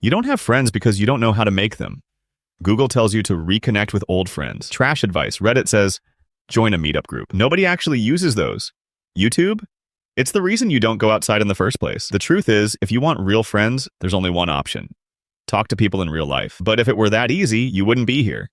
You don't have friends because you don't know how to make them. Google tells you to reconnect with old friends. Trash advice. Reddit says, join a meetup group. Nobody actually uses those. YouTube? It's the reason you don't go outside in the first place. The truth is, if you want real friends, there's only one option. Talk to people in real life. But if it were that easy, you wouldn't be here.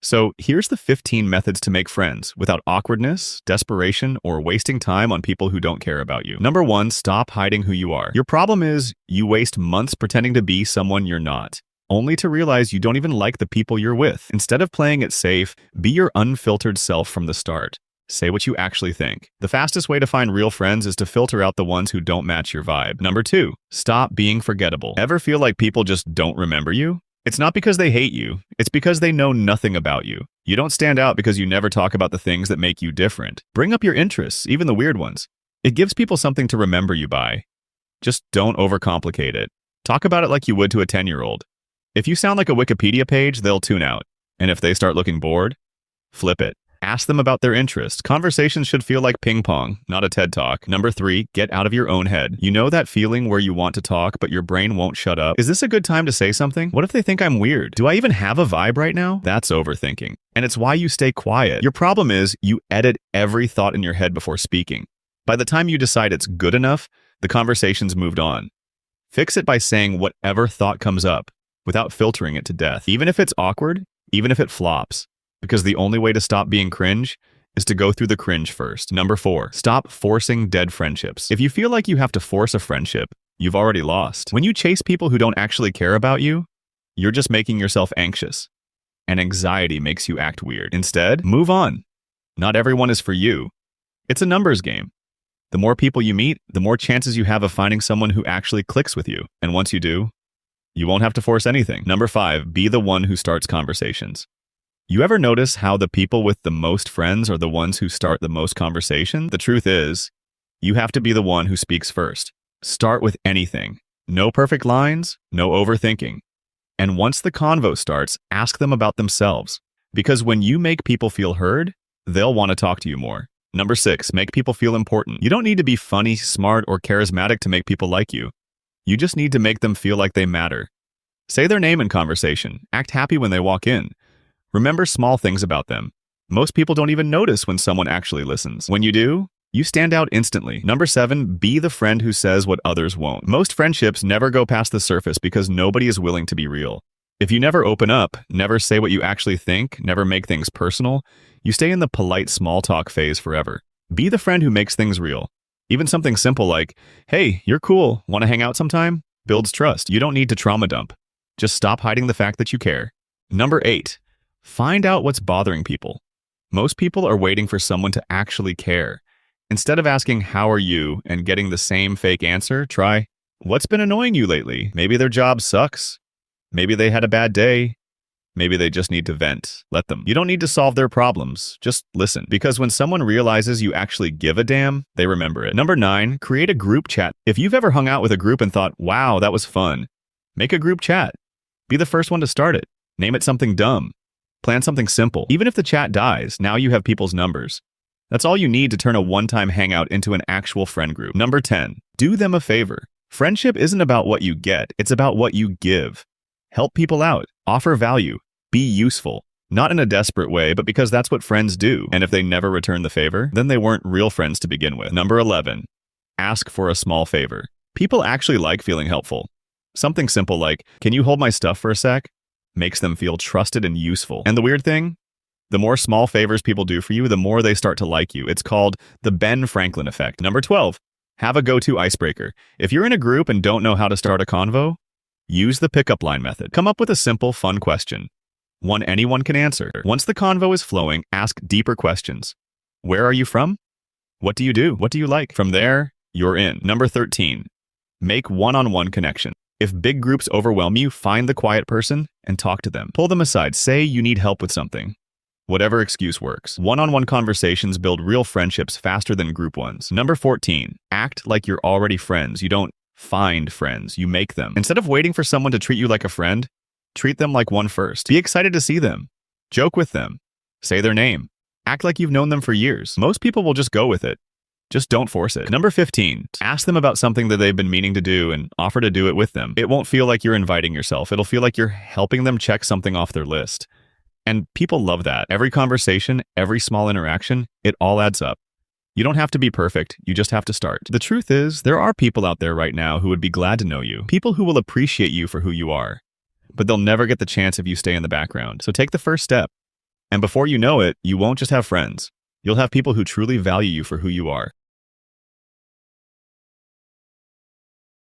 So here's the 15 methods to make friends without awkwardness, desperation, or wasting time on people who don't care about you. Number 1, stop hiding who you are. Your problem is you waste months pretending to be someone you're not, only to realize you don't even like the people you're with. Instead of playing it safe, be your unfiltered self from the start. Say what you actually think. The fastest way to find real friends is to filter out the ones who don't match your vibe. Number 2, stop being forgettable. Ever feel like people just don't remember you? It's not because they hate you, it's because they know nothing about you. You don't stand out because you never talk about the things that make you different. Bring up your interests, even the weird ones. It gives people something to remember you by. Just don't overcomplicate it. Talk about it like you would to a 10-year-old. If you sound like a Wikipedia page, they'll tune out. And if they start looking bored, flip it. Ask them about their interests. Conversations should feel like ping pong, not a TED Talk. Number 3, get out of your own head. You know that feeling where you want to talk, but your brain won't shut up? Is this a good time to say something? What if they think I'm weird? Do I even have a vibe right now? That's overthinking. And it's why you stay quiet. Your problem is you edit every thought in your head before speaking. By the time you decide it's good enough, the conversation's moved on. Fix it by saying whatever thought comes up, without filtering it to death. Even if it's awkward, even if it flops. Because the only way to stop being cringe is to go through the cringe first. Number 4, stop forcing dead friendships. If you feel like you have to force a friendship, you've already lost. When you chase people who don't actually care about you, you're just making yourself anxious. And anxiety makes you act weird. Instead, move on. Not everyone is for you. It's a numbers game. The more people you meet, the more chances you have of finding someone who actually clicks with you. And once you do, you won't have to force anything. Number 5, be the one who starts conversations. You ever notice how the people with the most friends are the ones who start the most conversation? The truth is, you have to be the one who speaks first. Start with anything. No perfect lines, no overthinking. And once the convo starts, ask them about themselves. Because when you make people feel heard, they'll want to talk to you more. Number 6, make people feel important. You don't need to be funny, smart, or charismatic to make people like you. You just need to make them feel like they matter. Say their name in conversation. Act happy when they walk in. Remember small things about them. Most people don't even notice when someone actually listens. When you do, you stand out instantly. Number 7, be the friend who says what others won't. Most friendships never go past the surface because nobody is willing to be real. If you never open up, never say what you actually think, never make things personal, you stay in the polite small talk phase forever. Be the friend who makes things real. Even something simple like, hey, you're cool, want to hang out sometime? Builds trust. You don't need to trauma dump. Just stop hiding the fact that you care. Number 8, find out what's bothering people. Most people are waiting for someone to actually care. Instead of asking, how are you, and getting the same fake answer, try, what's been annoying you lately? Maybe their job sucks. Maybe they had a bad day. Maybe they just need to vent. Let them. You don't need to solve their problems. Just listen. Because when someone realizes you actually give a damn, they remember it. Number 9, create a group chat. If you've ever hung out with a group and thought, wow, that was fun, make a group chat. Be the first one to start it. Name it something dumb. Plan something simple. Even if the chat dies, now you have people's numbers. That's all you need to turn a one-time hangout into an actual friend group. Number 10, do them a favor. Friendship isn't about what you get, it's about what you give. Help people out, offer value, be useful. Not in a desperate way, but because that's what friends do. And if they never return the favor, then they weren't real friends to begin with. Number 11, ask for a small favor. People actually like feeling helpful. Something simple like, can you hold my stuff for a sec? Makes them feel trusted and useful. And the weird thing? The more small favors people do for you, the more they start to like you. It's called the Ben Franklin effect. Number 12, have a go-to icebreaker. If you're in a group and don't know how to start a convo, use the pickup line method. Come up with a simple, fun question. One anyone can answer. Once the convo is flowing, ask deeper questions. Where are you from? What do you do? What do you like? From there, you're in. Number 13, make one-on-one connection. If big groups overwhelm you, find the quiet person and talk to them. Pull them aside. Say you need help with something. Whatever excuse works. One-on-one conversations build real friendships faster than group ones. Number 14, act like you're already friends. You don't find friends, you make them. Instead of waiting for someone to treat you like a friend, treat them like one first. Be excited to see them. Joke with them. Say their name. Act like you've known them for years. Most people will just go with it. Just don't force it. Number 15, ask them about something that they've been meaning to do and offer to do it with them. It won't feel like you're inviting yourself. It'll feel like you're helping them check something off their list. And people love that. Every conversation, every small interaction, it all adds up. You don't have to be perfect. You just have to start. The truth is, there are people out there right now who would be glad to know you. People who will appreciate you for who you are. But they'll never get the chance if you stay in the background. So take the first step. And before you know it, you won't just have friends. You'll have people who truly value you for who you are.